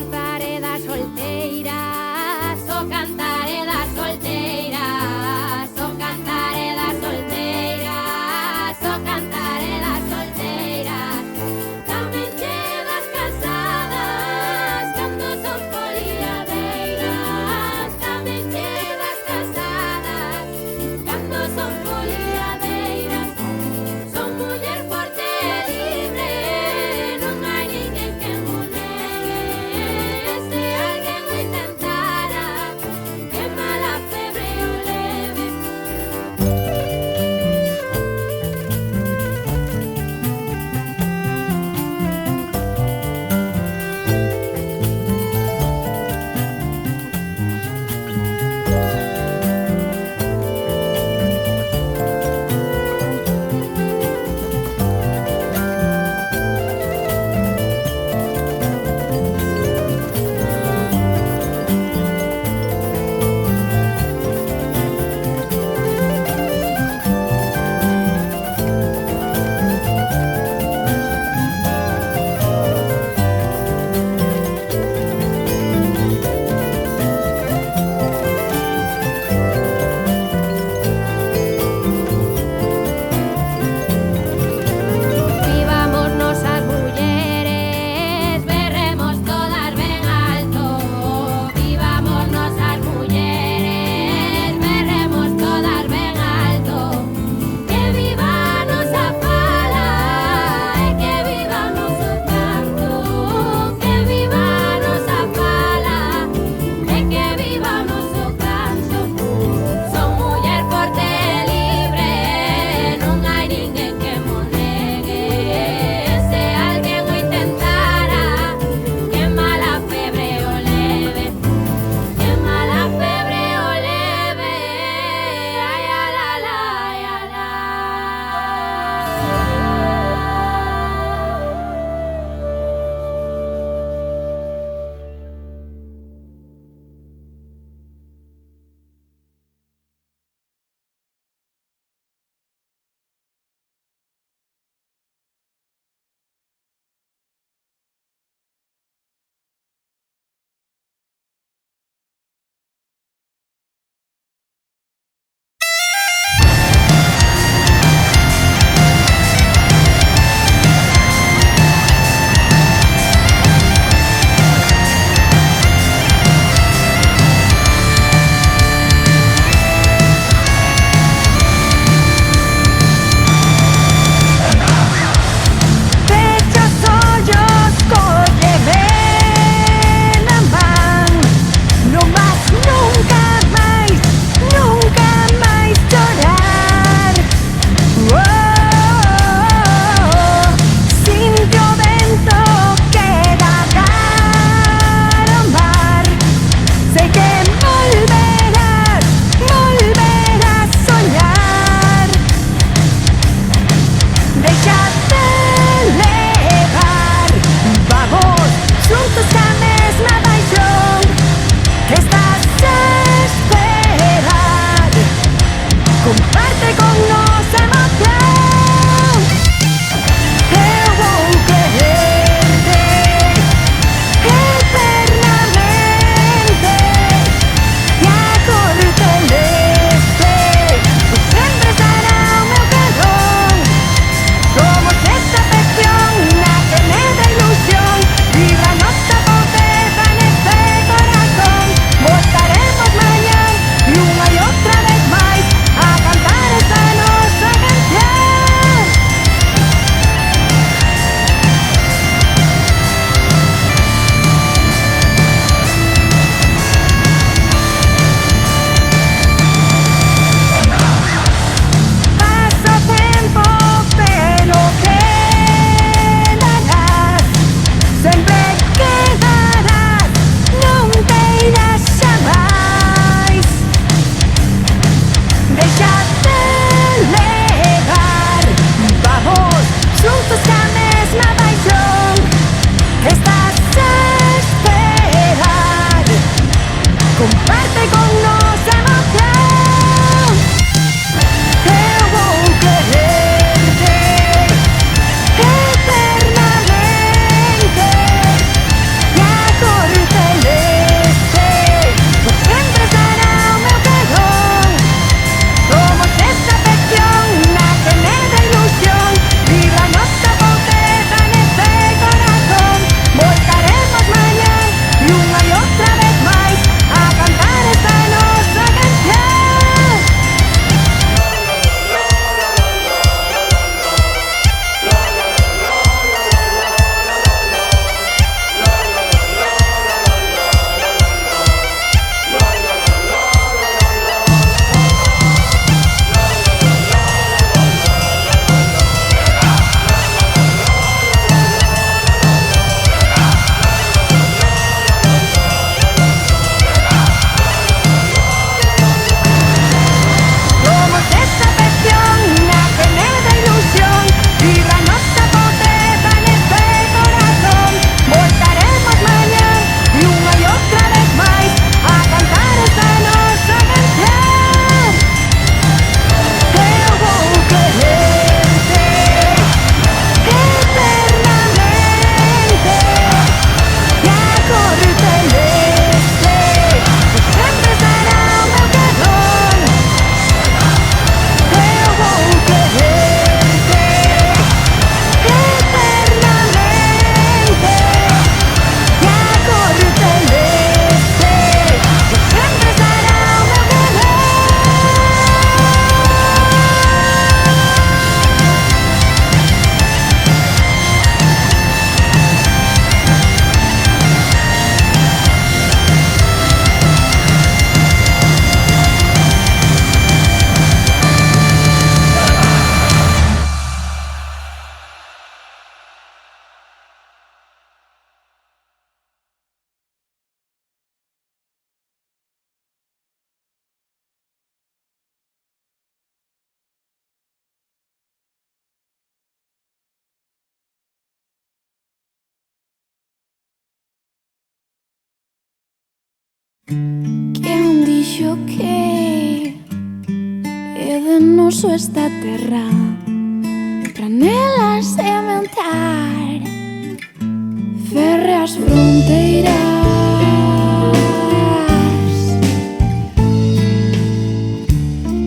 cantaré das solteiras, só cantaré das solteiras, só cantaré das solteiras, só cantaré das solteiras. Tamén che das casadas, cando son foliadeiras. Tamén che das casadas, cando son foliadeiras. Son muller forte e libre, non hai ninguén que mo negue. Se alguén o intentara, que mala febre o leve. Vivamos nosas mulleres, berremos todas ben alto. Vivamos nosas mulleres, berremos todas ben alto. Que viva a nosa fala e que viva o noso canto. Que viva a nosa fala e que viva o noso canto. Son muller forte e libre, non hai ninguén que mo negue. Se alguén o intentara, que mala febre o leve. Que mala febre o leve. Ai, ala, la, ai, ala. Pechos hoyos, cólleme na man. No más, nunca máis chorar. Sinto o vento que dá cara ao mar. Sei que volverás soñar. Déjate levar, vamos juntos a mesma paixón que estás a esperar. Comparte con nosa emoción. Eu vou quererte eternamente e a cor celeste sempre estará ao meu carón. Somos esta afección la que me da ilusión. Vibra nuestra pobreza en este corazón. Voltaremos mañana y una y otra vez más a cantar esta nuestra canción. Paso tempo, pero quedarás. Sempre quedarás, non te irás xamais. Déjate levar, vamos juntos a mesma paixón que estás a esperar. Comparte con nosa emoción. Eu vou quererte eternamente e a cor Quen dixo que é de noso esta terra pra nela sementar férreas fronteiras?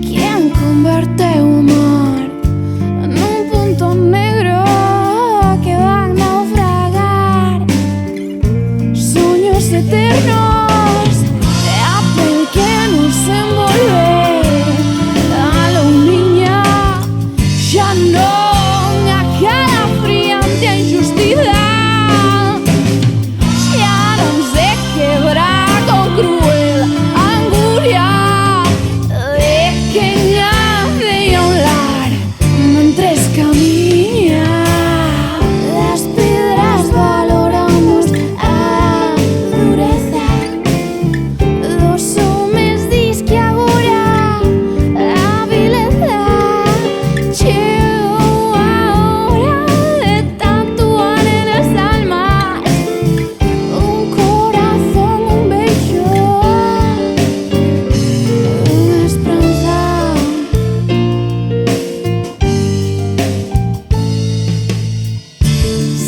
Quen converteu o mar nun punto negro que van naufragar soños eternos e a pel que nos envolve a louniña xa non a cara friante a injustiza xa non se quebra con cruel angustia de quen nace a un lar mentres camiña. Das pedras valoramos a dureza dos homes, dis que agora a vileza chegou a hora de tatuar nas almas un corazón, un beijo, unha esperanza.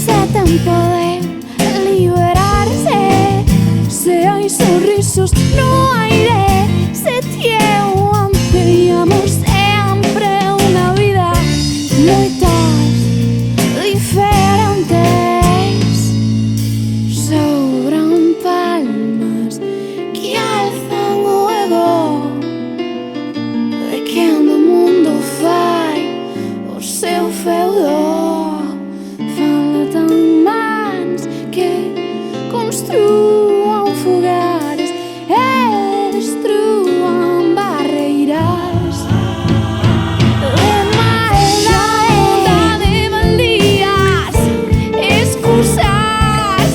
Se tempo de liberarse, se hai sorrisos no aire, se tieu pedíamos sempre unha vida moitas diferentes. Sobran palmas que alzan o ego de quen do mundo fai o seu feudo. Faltan mans que construan fogares e destruan barreiras de maldade, de valías, excusas,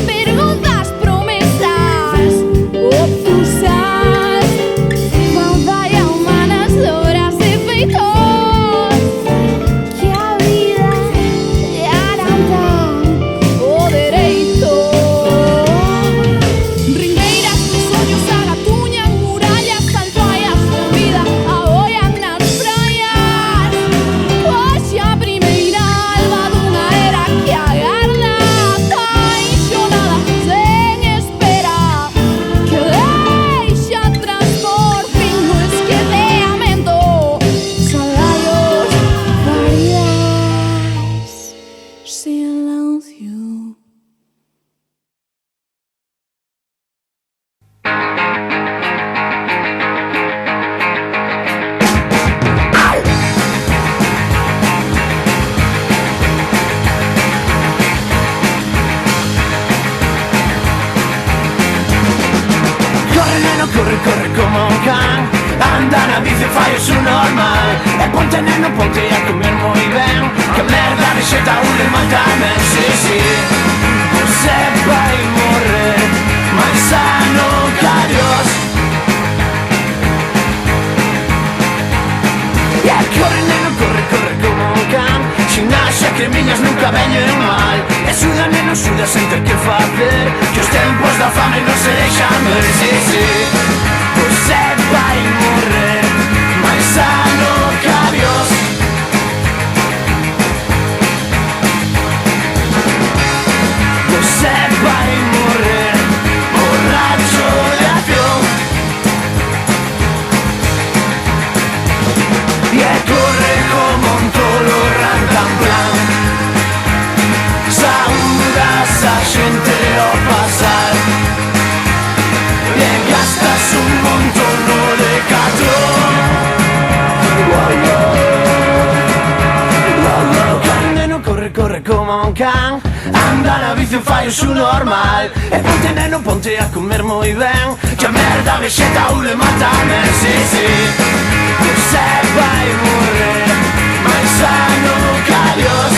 perguntas, promesas obtusas, faldalla humanas, obras e feitos que a vida garanta o dereito. Ringueiras dos soños agatuñan murallas, alfaias de vida aboian nas praias. Hoxe a primeira alba dunha era que agarda apaixonada sen espera, que deixa atrás por fin no esquecemento salarios, caridades, silencio. Corre neno, corre, corre como un can. Anda na bici, fai o su normal. E ponte neno, ponte a comer moi ben. Que merda de xeta un de mal tamén. Sí, sí, você vai morrer máis sano que Dios. E corre neno, corre, corre como un can. Ximnasia, cremiñas nunca veñen mal. E suda neno, suda sen ter que facer, que os tempos da fame non se deixan ver. Sí, sí, você vai morrer máis sano que Dios. Você vai morrer borracho de acción. E corre como un tolo rantanplan. Saúdas a xente ao pasar e gastas un montón no de catro. Corre neno, corre, corre como un can. Anda na bici, fai o su normal. E ponte neno, ponte a comer moi ben, que a merda vexeta o le mata ben. Sí, sí, você vai morrer máis sano que Dios.